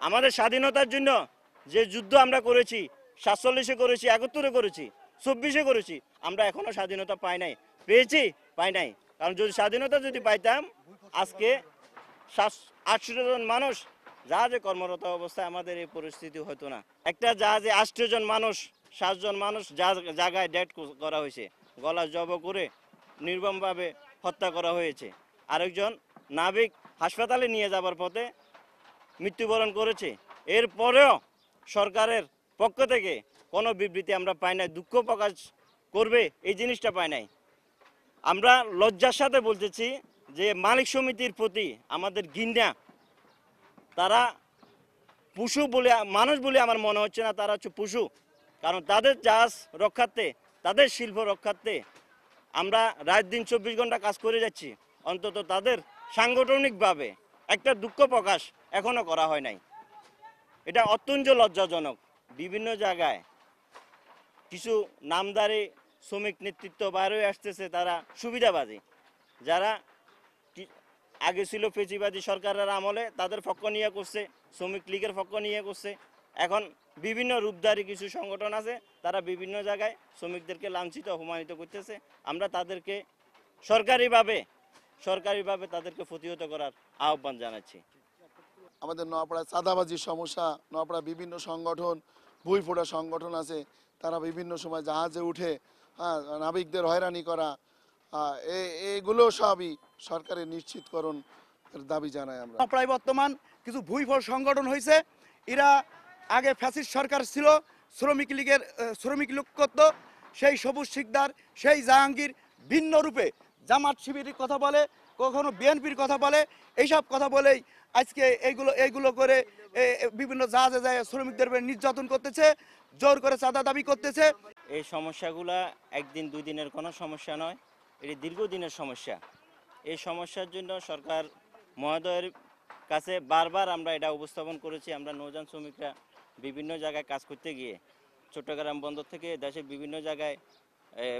আমাদের স্বাধীনতার জন্য যে যুদ্ধ আমরা করেছি, 47-এ করেছি, 71-এ করেছি, 24-এ করেছি, আমরা এখনো স্বাধীনতা পাই নাই। পেয়েছি? পাই নাই। কারণ যদি স্বাধীনতা যদি পাইতাম, আজকে 800 জন মানুষ জাহাজে কর্মরত অবস্থায় আমাদের এই পরিস্থিতি হতো না। একটা জাহাজে 8 জন মানুষ, 7 জন মানুষ জায়গায় ডেড করা হয়েছে, গলা জব করে নির্মমভাবে হত্যা করা হয়েছে। আরেকজন নাবিক হাসপাতালে নিয়ে যাবার পথে মৃত্যুবরণ করেছে। এরপরেও সরকারের পক্ষ থেকে কোনো বিবৃতি আমরা পাই নাই, দুঃখ প্রকাশ করবে এই জিনিসটা পাই নাই। আমরা লজ্জার সাথে বলতেছি যে মালিক সমিতির প্রতি আমাদের ঘৃণা। তারা পশু বলে, মানুষ বলে আমার মনে হচ্ছে না, তারা হচ্ছে পশু। কারণ তাদের জাহাজ রক্ষার্থে, তাদের শিল্প রক্ষার্থে আমরা রাত দিন 24 ঘন্টা কাজ করে যাচ্ছি। অন্তত তাদের সাংগঠনিকভাবে একটা দুঃখ প্রকাশ এখনো করা হয় নাই। এটা অত্যন্ত লজ্জাজনক। বিভিন্ন জায়গায় কিছু নামদারি শ্রমিক নেতৃত্ব বাইরে আসতেছে, তারা সুবিধাবাদী, যারা আগে ছিল ফেঁচিবাদী সরকারের আমলে, তাদের পক্ষ নিয়ে করছে, শ্রমিক লীগের পক্ষ নিয়ে করছে। এখন বিভিন্ন রূপধারী কিছু সংগঠন আছে, তারা বিভিন্ন জায়গায় শ্রমিকদেরকে লাঞ্ছিত অপমানিত করতেছে। আমরা তাদেরকে সরকারিভাবে তাদেরকে প্রতিহত করার আহ্বান জানাচ্ছি। আমাদের নোয়াপাড়ায় চাঁদাবাজির সমস্যা, নোয়াপাড়ায় বিভিন্ন সংগঠন, ভুই ফোড়া সংগঠন আছে, তারা বিভিন্ন সময় জাহাজে উঠে নাবিকদের হয়রানি করা, এইগুলো সবই সরকারের নিশ্চিতকরণ দাবি জানাই আমরা। প্রায় বর্তমান কিছু ভুইফোড় সংগঠন হয়েছে। এরা আগে ফ্যাসিস্ট সরকার ছিল, শ্রমিক লীগ করতো। সেই সবুজ শিকদার, সেই জাহাঙ্গীর ভিন্ন রূপে জামাত শিবিরের কথা বলে, কখনো বিএনপির কথা বলে। এইসব কথা বলেই আজকে এইগুলো করে বিভিন্ন জাহাজে যায় শ্রমিকদের নির্যাতন করতেছে, জোর করে চাঁদা দাবি করতেছে। এই সমস্যাগুলা একদিন দুই দিনের কোনো সমস্যা নয়, এটি দীর্ঘদিনের সমস্যা। এই সমস্যার জন্য সরকার মহোদয়ের কাছে বারবার আমরা এটা উপস্থাপন করেছি। আমরা নৌযান শ্রমিকরা বিভিন্ন জায়গায় কাজ করতে গিয়ে, চট্টগ্রাম বন্দর থেকে দেশের বিভিন্ন জায়গায়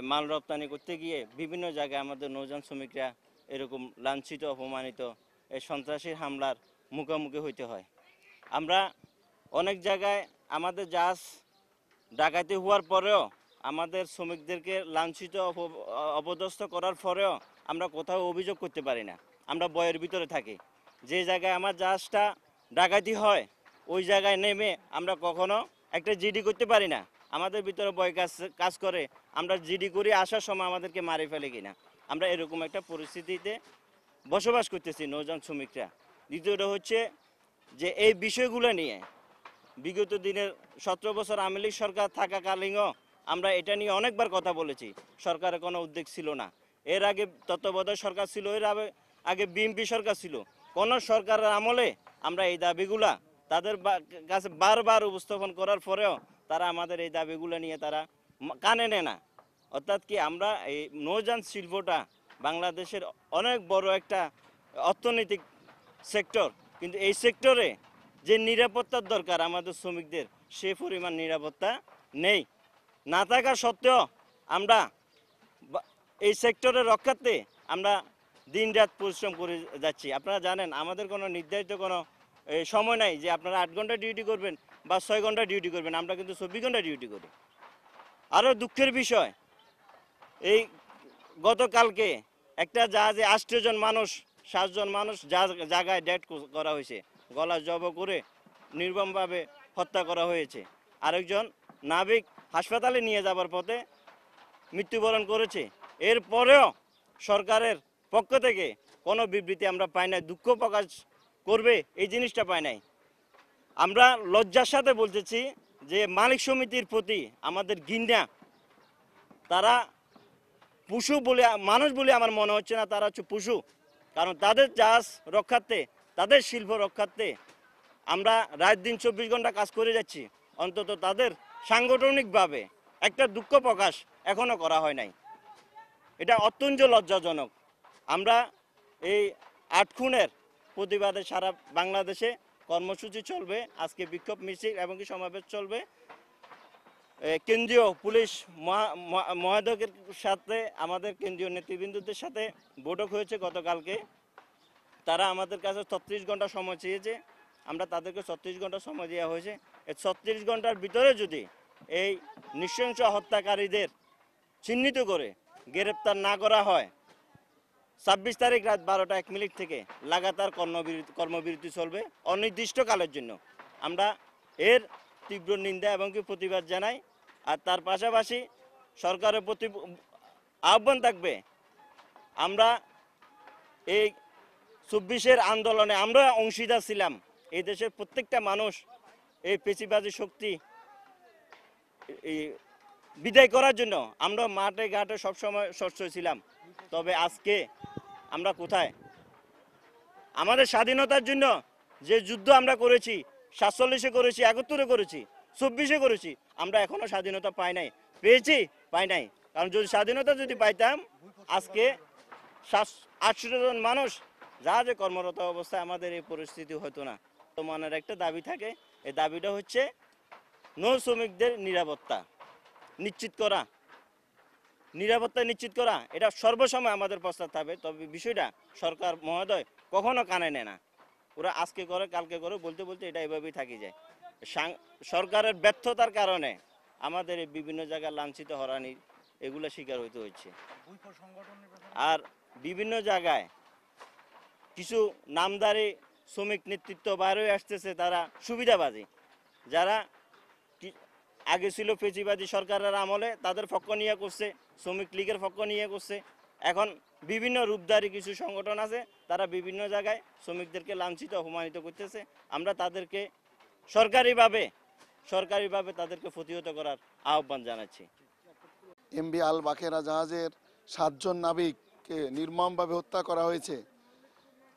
মাল রপ্তানি করতে গিয়ে বিভিন্ন জায়গায় আমাদের নৌযান শ্রমিকরা এরকম লাঞ্ছিত অপমানিত এই সন্ত্রাসী হামলার মুখোমুখি হইতে হয়। আমরা অনেক জায়গায় আমাদের জাহাজ ডাকাতি হওয়ার পরেও, আমাদের শ্রমিকদেরকে লাঞ্ছিত অপদস্থ করার পরেও আমরা কোথাও অভিযোগ করতে পারি না। আমরা ভয়ের ভিতরে থাকি। যে জায়গায় আমার জাহাজটা ডাকাতি হয়, ওই জায়গায় নেমে আমরা কখনো একটা জিডি করতে পারি না। আমাদের ভিতরে ভয় কাজ করে, আমরা জিডি করে আসার সময় আমাদেরকে মারি ফেলে কিনা। আমরা এরকম একটা পরিস্থিতিতে বসবাস করতেছি নৌযান শ্রমিকরা। দ্বিতীয়টা হচ্ছে যে এই বিষয়গুলো নিয়ে বিগত দিনের 17 বছর আওয়ামী লীগ সরকার থাকাকালীনও আমরা এটা নিয়ে অনেকবার কথা বলেছি, সরকারের কোনো উদ্যোগ ছিল না। এর আগে তত্ত্বাবধায়ক সরকার ছিল, এর আগে বিএনপি সরকার ছিল। কোনো সরকারের আমলে আমরা এই দাবিগুলা তাদের কাছে বারবার উপস্থাপন করার পরেও তারা আমাদের এই দাবিগুলো নিয়ে তারা কানে নেয় না। অর্থাৎ কি, আমরা এই নৌযান শিল্পটা বাংলাদেশের অনেক বড় একটা অর্থনৈতিক সেক্টর, কিন্তু এই সেক্টরে যে নিরাপত্তার দরকার আমাদের শ্রমিকদের, সে পরিমাণ নিরাপত্তা নেই। না থাকা সত্ত্বেও আমরা এই সেক্টরের রক্ষার্থে আমরা দিন রাত পরিশ্রম করে যাচ্ছি। আপনারা জানেন আমাদের কোনো নির্ধারিত কোনো সময় নাই যে আপনারা 8 ঘন্টা ডিউটি করবেন বা 6 ঘন্টা ডিউটি করবেন। আমরা কিন্তু 24 ঘন্টা ডিউটি করি। আরও দুঃখের বিষয়, এই গতকালকে একটা জাহাজে 8 জন মানুষ, 7 জন মানুষ জায়গায় ডেড করা হয়েছে, গলা জব করে নির্মমভাবে হত্যা করা হয়েছে। আরেকজন নাবিক হাসপাতালে নিয়ে যাবার পথে মৃত্যুবরণ করেছে। এরপরেও সরকারের পক্ষ থেকে কোনো বিবৃতি আমরা পাই নাই, দুঃখ প্রকাশ করবে এই জিনিসটা পাই নাই। আমরা লজ্জার সাথে বলতেছি যে মালিক সমিতির প্রতি আমাদের ঘৃণা। তারা পশু বলে, মানুষ বলে আমার মনে হচ্ছে না, তারা হচ্ছে পশু। কারণ তাদের জাহাজ রক্ষার্থে, তাদের শিল্প রক্ষার্থে আমরা রাত দিন 24 ঘন্টা কাজ করে যাচ্ছি। অন্তত তাদের সাংগঠনিকভাবে একটা দুঃখ প্রকাশ এখনো করা হয় নাই। এটা অত্যন্ত লজ্জাজনক। আমরা এই 8 খুনের প্রতিবাদে সারা বাংলাদেশে কর্মসূচি চলবে, আজকে বিক্ষোভ মিছিল এবং সমাবেশ চলবে। কেন্দ্রীয় পুলিশ মহাদকের সাথে আমাদের কেন্দ্রীয় নেতৃবৃন্দদের সাথে বৈঠক হয়েছে গতকালকে। তারা আমাদের কাছে 36 ঘন্টা সময় চেয়েছে। আমরা তাদেরকে 36 ঘন্টা সময় দেওয়া হয়েছে। এই 36 ঘন্টার ভিতরে যদি এই নৃশংস হত্যাকারীদের চিহ্নিত করে গ্রেপ্তার না করা হয়, 26 তারিখ রাত 12:01 থেকে লাগাতার কর্মবিরতি চলবে অনির্দিষ্টকালের জন্য। আমরা এর তীব্র নিন্দা এবং কি প্রতিবাদ জানাই। আর তার পাশাপাশি সরকারের প্রতি আহ্বান থাকবে, আমরা এই 24-এর আন্দোলনে আমরা অংশীদার ছিলাম। এই দেশের প্রত্যেকটা মানুষ এই পেশিবাদী শক্তি বিদায় করার জন্য আমরা মাঠে ঘাটে সবসময় সচ্ছল ছিলাম। তবে আজকে আমরা কোথায়? আমাদের স্বাধীনতার জন্য যে যুদ্ধ আমরা করেছি, 47-এ করেছি, 71-এ করেছি, 24-এ করেছি, আমরা এখনো স্বাধীনতা পাই নাই। পেয়েছি? পাই নাই। কারণ যদি স্বাধীনতা যদি পাইতাম, আজকে 800 জন মানুষ জাহাজে কর্মরত অবস্থায় আমাদের এই পরিস্থিতি হতো না। বর্তমানের একটা দাবি থাকে, এই দাবিটা হচ্ছে নৌ শ্রমিকদের নিরাপত্তা নিশ্চিত করা। নিরাপত্তা নিশ্চিত করা এটা সর্বসময় আমাদের প্রস্তাব থাকবে। তবে বিষয়টা সরকার মহোদয় কখনো কানে নেয় না। ওরা আজকে করে কালকে করে বলতে বলতে এটা এভাবেই থাকি যায়। সরকারের ব্যর্থতার কারণে আমাদের এই বিভিন্ন জায়গায় লাঞ্ছিত হয়রানি এগুলো শিকার হইতে হচ্ছে। আর বিভিন্ন জায়গায় কিছু নামদারি শ্রমিক নেতৃত্ব বাইরে হয়ে আসতেছে, তারা সুবিধাবাদী, যারা আগে ছিল ফেসিবাদী সরকারের আমলে তাদের পক্ষ নিয়ে করছে, শ্রমিক লীগের পক্ষ নিয়ে করছে। এখন বিভিন্ন রূপধারী কিছু সংগঠন আছে, তারা বিভিন্ন জায়গায় শ্রমিকদেরকে লাঞ্ছিত অপমানিত করতেছে। আমরা তাদেরকে সরকারিভাবে তাদেরকে প্রতিহত করার আহ্বান জানাচ্ছি। এমভি আল বাকেরা জাহাজের 7 জন নাবিককে নির্মমভাবে হত্যা করা হয়েছে।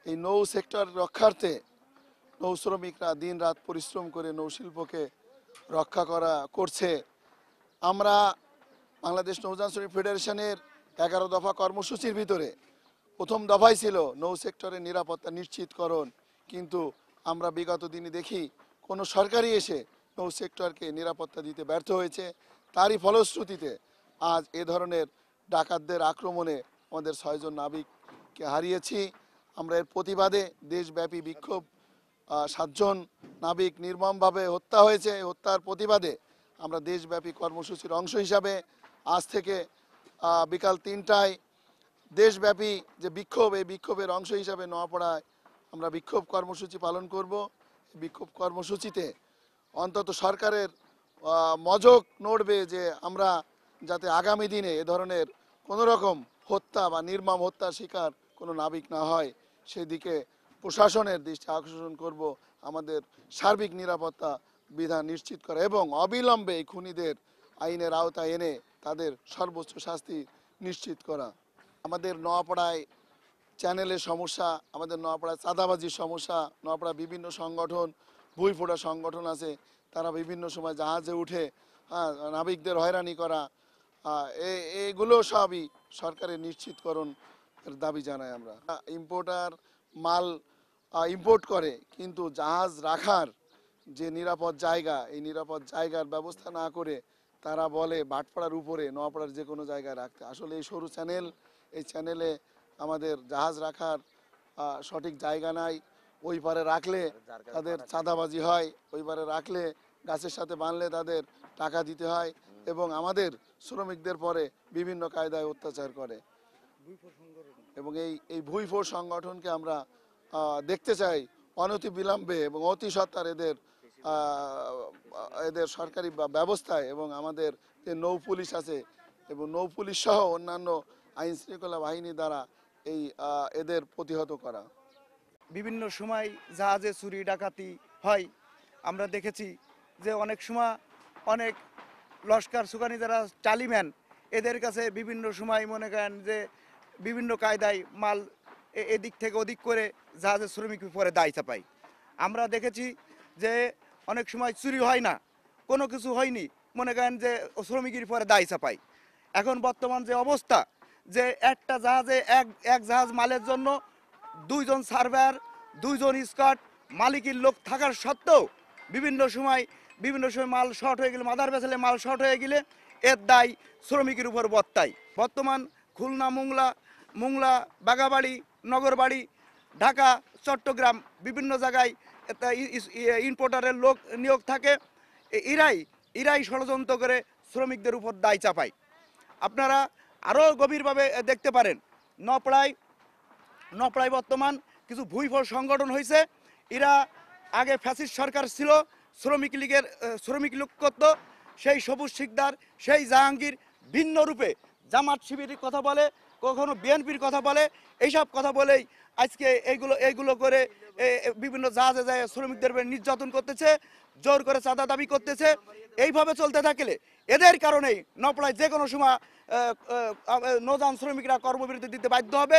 এই নৌ সেক্টর রক্ষার্থে নৌ শ্রমিকরা দিন রাত পরিশ্রম করে নৌশিল্পকে রক্ষা করছে। আমরা বাংলাদেশ নৌযান শ্রমিক ফেডারেশনের 11 দফা কর্মসূচির ভিতরে প্রথম দফাই ছিল নৌ সেক্টরের নিরাপত্তা নিশ্চিতকরণ। কিন্তু আমরা বিগত দিনে দেখি কোনো সরকারই এসে নৌ সেক্টরকে নিরাপত্তা দিতে ব্যর্থ হয়েছে। তারই ফলশ্রুতিতে আজ এ ধরনের ডাকাতদের আক্রমণে আমাদের 6 জন নাবিককে হারিয়েছি। আমরা এর প্রতিবাদে দেশব্যাপী বিক্ষোভ, 7 জন নাবিক নির্মমভাবে হত্যা হয়েছে, হত্যার প্রতিবাদে আমরা দেশব্যাপী কর্মসূচির অংশ হিসাবে আজ থেকে বিকাল 3টায় দেশব্যাপী যে বিক্ষোভ, এই বিক্ষোভের অংশ হিসাবে নোয়াপাড়ায় আমরা বিক্ষোভ কর্মসূচি পালন করব। বিক্ষোভ কর্মসূচিতে অন্তত সরকারের মজক নড়বে যে আমরা যাতে আগামী দিনে এ ধরনের কোনো রকম হত্যা বা নির্মম হত্যার শিকার কোনো নাবিক না হয়, সেদিকে প্রশাসনের দৃষ্টি আকর্ষণ করব। আমাদের সার্বিক নিরাপত্তা বিধান নিশ্চিত করা এবং অবিলম্বে এই খুনিদের আইনের আওতায় এনে তাদের সর্বোচ্চ শাস্তি নিশ্চিত করা। আমাদের নোয়াপাড়ায় চ্যানেলের সমস্যা, আমাদের নোয়াপাড়ায় চাঁদাবাজির সমস্যা, নোয়াপাড়া বিভিন্ন সংগঠন, ভুইফোঁটা সংগঠন আছে, তারা বিভিন্ন সময় জাহাজে উঠে নাবিকদের হয়রানি করা, এগুলো সবই সরকারের নিশ্চিতকরণ দাবি জানাই আমরা। ইম্পোর্টার মাল ইম্পোর্ট করে, কিন্তু জাহাজ রাখার যে নিরাপদ জায়গা, এই নিরাপদ জায়গার ব্যবস্থা না করে তারা বলে ভাটপাড়ার উপরে, নোয়াপাড়ার যে কোনো জায়গায় রাখতে। আসলে এই সরু চ্যানেল, এই চ্যানেলে আমাদের জাহাজ রাখার সঠিক জায়গা নাই। ওই পারে রাখলে তাদের চাঁদাবাজি হয়, ওই পারে রাখলে গাছের সাথে বাঁধলে তাদের টাকা দিতে হয় এবং আমাদের শ্রমিকদের পরে বিভিন্ন কায়দায় অত্যাচার করে। এবং এই ভুইফোর সংগঠনকে আমরা দেখতে চাই অনতি বিলম্বে এবং অতি সত্বর এদের সরকারি ব্যবস্থায় এবং আমাদের যে নৌ পুলিশ আছে এবং নৌ পুলিশ সহ অন্যান্য আইন শৃঙ্খলা বাহিনী দ্বারা এদের প্রতিহত করা। বিভিন্ন সময় জাহাজে চুরি ডাকাতি হয়। আমরা দেখেছি যে অনেক সময় অনেক লস্কর সুকানি যারা টালিম্যান, এদের কাছে বিভিন্ন সময় মনে করেন যে বিভিন্ন কায়দায় মাল এদিক থেকে ওদিক করে জাহাজের শ্রমিক পরে দায় চাপাই। আমরা দেখেছি যে অনেক সময় চুরি হয় না, কোনো কিছু হয়নি, মনে করেন যে শ্রমিকের পরে দায় চাপাই। এখন বর্তমান যে অবস্থা, যে একটা জাহাজে এক জাহাজ মালের জন্য 2 জন সার্ভেয়ার, 2 জন স্কট, মালিকের লোক থাকার সত্ত্বেও বিভিন্ন সময় মাল শর্ট হয়ে গেলে, মাদার ভেসেলে মাল শর্ট হয়ে গেলে এর দায় শ্রমিকের উপর বর্তায়। বর্তমান খুলনা, মোংলা, বাগাবাড়ি, নগরবাড়ি, ঢাকা, চট্টগ্রাম বিভিন্ন জায়গায় ইম্পোর্টারের লোক নিয়োগ থাকে, এরাই এরাই ষড়যন্ত্র করে শ্রমিকদের উপর দায় চাপায়। আপনারা আরও গভীরভাবে দেখতে পারেন, নপড়ায় বর্তমান কিছু ভুইফল সংগঠন হয়েছে। এরা আগে ফ্যাসিস্ট সরকার ছিল, শ্রমিক লীগ করতো, সেই সবুজ শিকদার, সেই জাহাঙ্গীর ভিন্ন রূপে জামাত শিবিরের কথা বলে, কখনো বিএনপির কথা বলে, এইসব কথা বলেই আজকে এইগুলো করে বিভিন্ন জাহাজে যায় শ্রমিকদের নির্যাতন করতেছে, জোর করে চাঁদা দাবি করতেছে। এইভাবে চলতে থাকলে এদের কারণেই নপড়ায় যে কোনো সময় নৌযান শ্রমিকরা কর্মবিরতি দিতে বাধ্য হবে।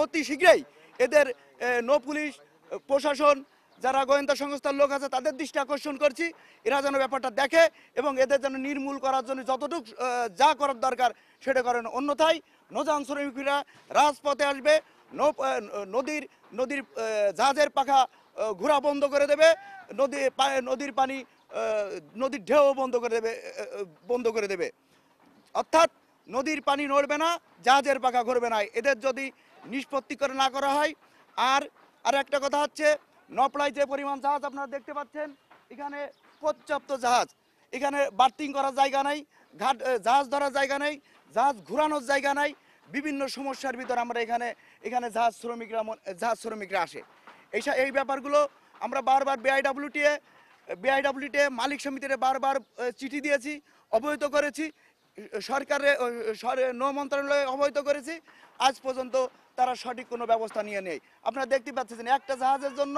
অতি শীঘ্রই এদের নৌ পুলিশ প্রশাসন, যারা গোয়েন্দা সংস্থার লোক আছে, তাদের দৃষ্টি আকর্ষণ করছি, এরা যেন ব্যাপারটা দেখে এবং এদের যেন নির্মূল করার জন্য যতটুকু যা করার দরকার সেটা করেন। অন্যথায় নৌযান শ্রমিকরা রাজপথে আসবে, নদীর জাহাজের পাখা ঘোরা বন্ধ করে দেবে, নদীর পানি নদীর ঢেউ বন্ধ করে দেবে। অর্থাৎ নদীর পানি নড়বে না, জাহাজের পাখা ঘুরবে না, এদের যদি নিষ্পত্তি করে না করা হয়। আর একটা কথা হচ্ছে, নপড়ায় যে পরিমাণ জাহাজ আপনারা দেখতে পাচ্ছেন, এখানে পর্যাপ্ত জাহাজ, এখানে বার্থিং করার জায়গা নাই, জাহাজ ধরার জায়গা নেই, জাহাজ ঘুরানোর জায়গা নাই। বিভিন্ন সমস্যার ভিতর আমরা এখানে জাহাজ শ্রমিকরা আসে। এই ব্যাপারগুলো আমরা বারবার বিআইডব্লিউটিএ মালিক সমিতিতে বারবার চিঠি দিয়েছি, অবহিত করেছি, নৌ মন্ত্রণালয়ে অবহিত করেছি। আজ পর্যন্ত তারা সঠিক কোনো ব্যবস্থা নিয়ে নেই। আপনারা দেখতে পাচ্ছেন একটা জাহাজের জন্য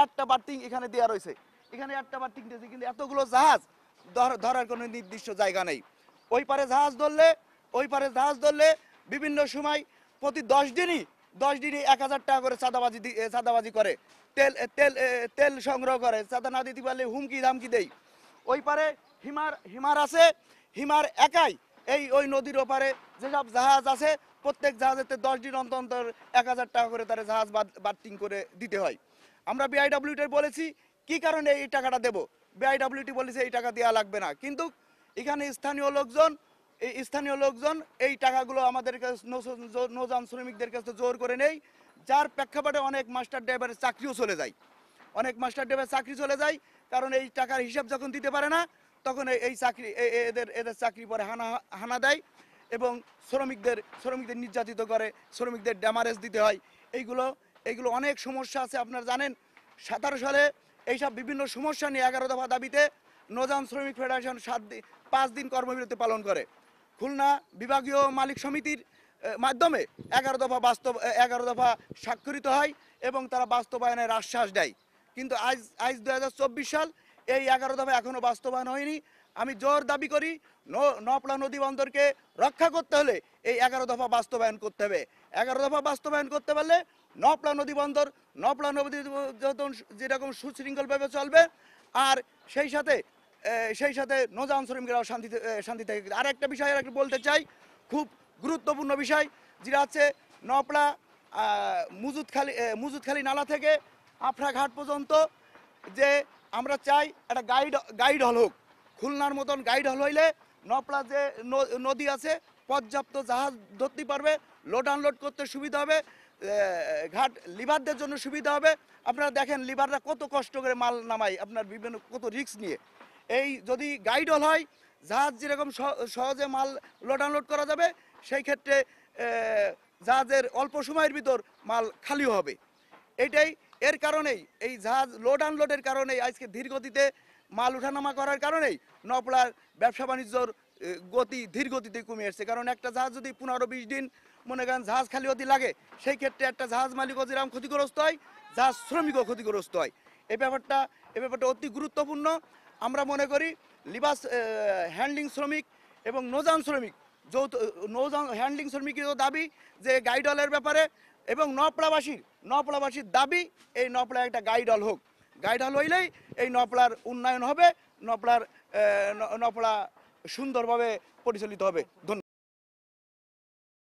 একটা বার্থিং এখানে দেওয়া রয়েছে, এখানে একটা বার্থিং দিয়েছে, কিন্তু এতগুলো জাহাজ ধরার কোনো নির্দিষ্ট জায়গা নেই। ওই পারে জাহাজ ধরলে বিভিন্ন সময় প্রতি 10 দিনই 1000 টাকা করে চাঁদাবাজি করে, তেল সংগ্রহ করে, চাঁদা না দিতে পারলে হুমকি ধামকি দেয়। ওই পারে হিমার আছে, হিমার একাই ওই নদীর ওপারে যেসব জাহাজ আছে, প্রত্যেক জাহাজেতে 10 দিন অন্তর 1000 টাকা করে তারা জাহাজ বার্থিং করে দিতে হয়। আমরা বিআইডব্লিউটি বলেছি কি কারণে এই টাকাটা দেব, বিআইডব্লিউটি বলেছে এই টাকা দেওয়া লাগবে না, কিন্তু এখানে স্থানীয় লোকজন এই টাকাগুলো আমাদের কাছে নৌযান শ্রমিকদের কাছে জোর করে নেই, যার প্রেক্ষাপটে অনেক মাস্টার ড্রাইভারের চাকরিও চলে যায়। কারণ এই টাকার হিসাব যখন দিতে পারে না, তখন এদের চাকরি পরে হানা দেয় এবং শ্রমিকদের নির্যাতিত করে, শ্রমিকদের ড্যামারেজ দিতে হয়। এইগুলো অনেক সমস্যা আছে। আপনারা জানেন 17 সালে এইসব বিভিন্ন সমস্যা নিয়ে 11 দফা দাবিতে নৌযান শ্রমিক ফেডারেশন 5 দিন কর্মবিরতি পালন করে। খুলনা বিভাগীয় মালিক সমিতির মাধ্যমে 11 দফা স্বাক্ষরিত হয় এবং তারা বাস্তবায়নের আশ্বাস দেয়। কিন্তু আজ 2024 সাল, এই 11 দফা এখনো বাস্তবায়ন হয়নি। আমি জোর দাবি করি, নপড়া নদী বন্দরকে রক্ষা করতে হলে এই 11 দফা বাস্তবায়ন করতে হবে। 11 দফা বাস্তবায়ন করতে পারলে নপড়া নদী বন্দর যেরকম সুশৃঙ্খলভাবে চলবে, আর সেই সাথে নৌযান শ্রমিকরাও শান্তি থেকে। আর একটা বিষয় বলতে চাই, খুব গুরুত্বপূর্ণ বিষয়, যেটা হচ্ছে নপড়া মুজুদখালী নালা থেকে আফরা ঘাট পর্যন্ত যে আমরা চাই একটা গাইড হল হোক। খুলনার মতন গাইড হল হইলে নপড়া যে নদী আছে, পর্যাপ্ত জাহাজ ধরতে পারবে, লোড আনলোড করতে সুবিধা হবে, ঘাট লিভারদের জন্য সুবিধা হবে। আপনারা দেখেন লিভাররা কত কষ্ট করে মাল নামায়, আপনার কত রিস্ক নিয়ে। এই যদি গাইড হল হয়, জাহাজ যেরকম সহজে মাল লোড আনলোড করা যাবে, সেই ক্ষেত্রে জাহাজের অল্প সময়ের ভিতর মাল খালিও হবে। এর কারণেই এই জাহাজ লোড আনলোডের কারণেই আজকে ধীরগতিতে মাল উঠানামা করার কারণেই নপড়ার ব্যবসা বাণিজ্যর গতি ধীরগতিতে কমে এসছে। কারণ একটা জাহাজ যদি 15-20 দিন মনে করেন জাহাজ খালি হতে লাগে, সেই ক্ষেত্রে একটা জাহাজ মালিকও যেরকম ক্ষতিগ্রস্ত হয়, জাহাজ শ্রমিকও ক্ষতিগ্রস্ত হয়। এই ব্যাপারটা অতি গুরুত্বপূর্ণ। আমরা মনে করি লিবাস হ্যান্ডলিং শ্রমিক এবং নৌযান শ্রমিক নৌযান হ্যান্ডলিং শ্রমিকের দাবি যে গাইড হলের ব্যাপারে, এবং নপড়াবাসীর দাবি এই নপড়া একটা গাইড হল হোক। গাইড হল হইলেই এই নপড়ার উন্নয়ন হবে, নপড়া সুন্দরভাবে পরিচালিত হবে। ধন্যবাদ।